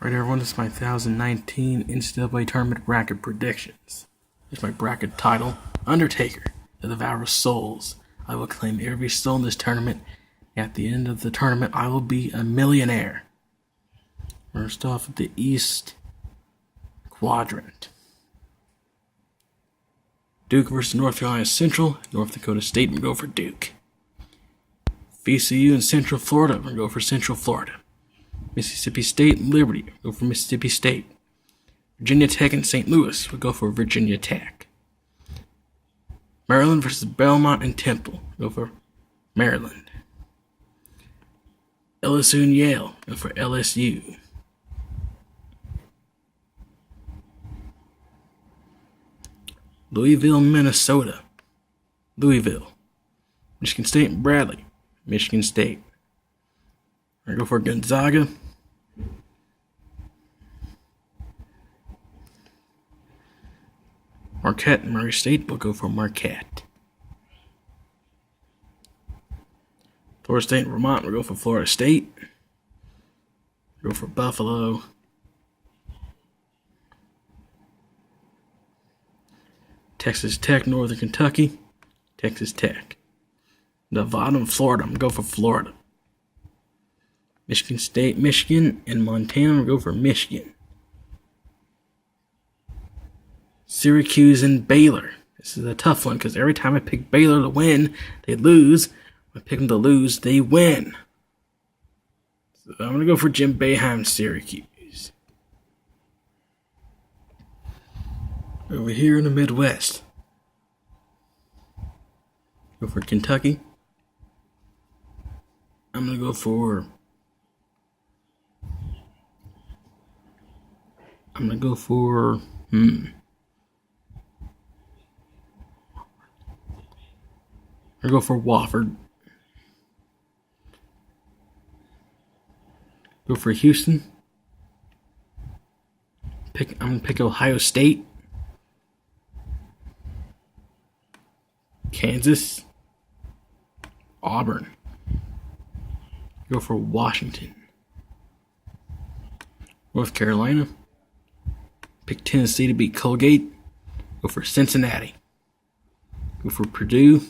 Alright everyone, this is my 2019 NCAA Tournament Bracket Predictions. Here's my bracket title, Undertaker, the Devourer of Souls. I will claim every soul in this tournament. At the end of the tournament, I will be a millionaire. First off, the East Quadrant. Duke versus North Carolina Central. North Dakota State will go for Duke. VCU and Central Florida will go for Central Florida. Mississippi State and Liberty will go for Mississippi State. Virginia Tech and St. Louis will go for Virginia Tech. Maryland versus Belmont and Temple will go for Maryland. LSU and Yale will go for LSU. Louisville, Minnesota. Louisville. Michigan State and Bradley. Michigan State. I go for Gonzaga. Marquette and Murray State will go for Marquette. Florida State and Vermont will go for Florida State. Go for Buffalo. Texas Tech, Northern Kentucky. Texas Tech. Nevada and Florida, I'm going to go for Florida. Michigan State, Michigan, and Montana will go for Michigan. Syracuse and Baylor. This is a tough one because every time I pick Baylor to win, they lose. When I pick them to lose, they win. So I'm going to go for Jim Boeheim, Syracuse. Over here in the Midwest, go for Kentucky. I'm going to go for I'll go for Wofford. Go for Houston. I'm going to pick Ohio State. Kansas. Auburn. Go for Washington. North Carolina. Pick Tennessee to beat Colgate. Go for Cincinnati. Go for Purdue.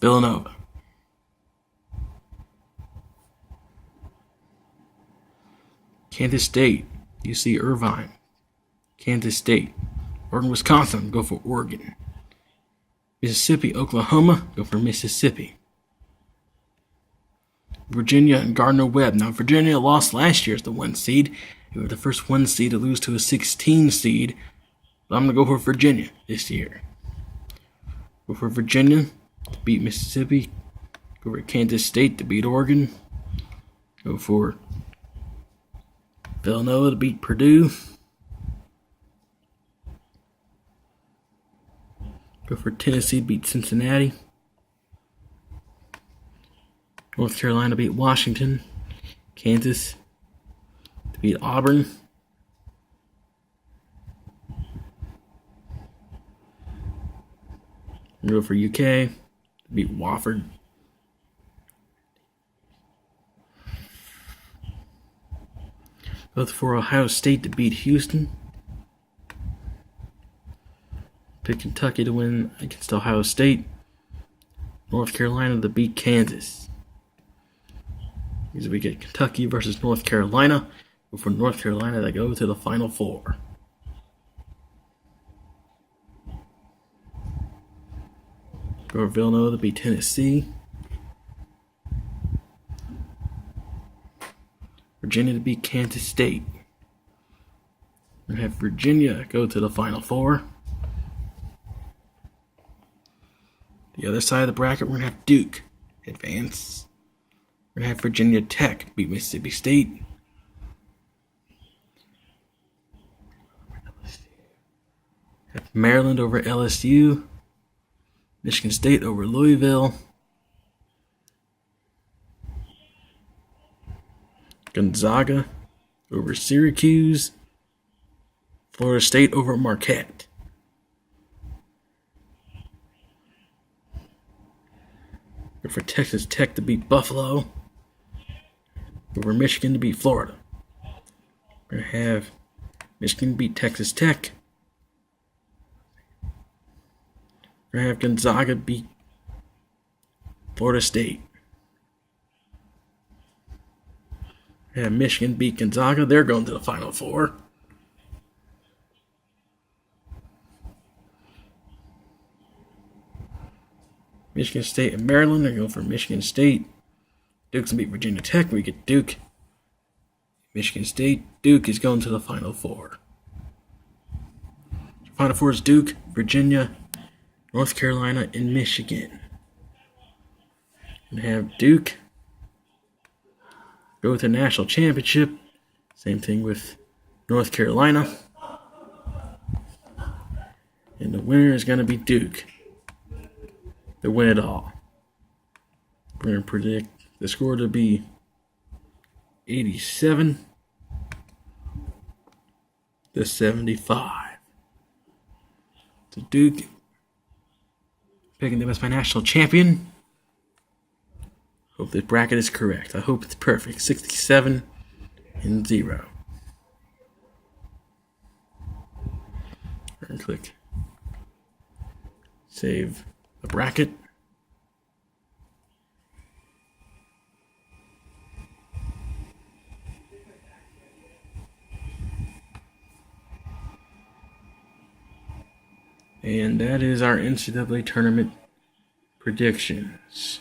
Villanova. Kansas State. UC Irvine. Kansas State. Oregon, Wisconsin. Go for Oregon. Mississippi, Oklahoma. Go for Mississippi. Virginia and Gardner-Webb. Now, Virginia lost last year as the 1 seed. They were the first 1 seed to lose to a 16 seed. But I'm going to go for Virginia this year. Go for Virginia to beat Mississippi. Go for Kansas State to beat Oregon. Go for Villanova to beat Purdue. Go for Tennessee to beat Cincinnati. North Carolina to beat Washington. Kansas to beat Auburn. Go for UK to beat Wofford. Go for Ohio State to beat Houston. Pick Kentucky to win against Ohio State. North Carolina to beat Kansas. Because we get Kentucky versus North Carolina. Go for North Carolina to go to the Final Four. Go for Villanova to beat Tennessee. Virginia to beat Kansas State. We're going to have Virginia go to the Final Four. The other side of the bracket, we're going to have Duke advance. We're going to have Virginia Tech beat Mississippi State. Have Maryland over LSU. Michigan State over Louisville. Gonzaga over Syracuse. Florida State over Go for Texas Tech to beat Buffalo. Go for Michigan to beat Florida. We're going to have Michigan beat Texas Tech. We're going to have Gonzaga beat Florida State. We're going to have Michigan beat Gonzaga. They're going to the Final Four. Michigan State and Maryland. They're going for Michigan State. Duke's going to beat Virginia Tech. We get Duke. Michigan State. Duke is going to the Final Four. Final Four is Duke, Virginia, North Carolina, and Michigan. We have Duke go with the national championship. Same thing with North Carolina. And the winner is going to be Duke. They win it all. We're going to predict the score to be 87 to 75. So Duke picking them as my national champion. Hope this bracket is correct. I hope it's perfect. 67-0. And click save the bracket. And that is our NCAA tournament predictions.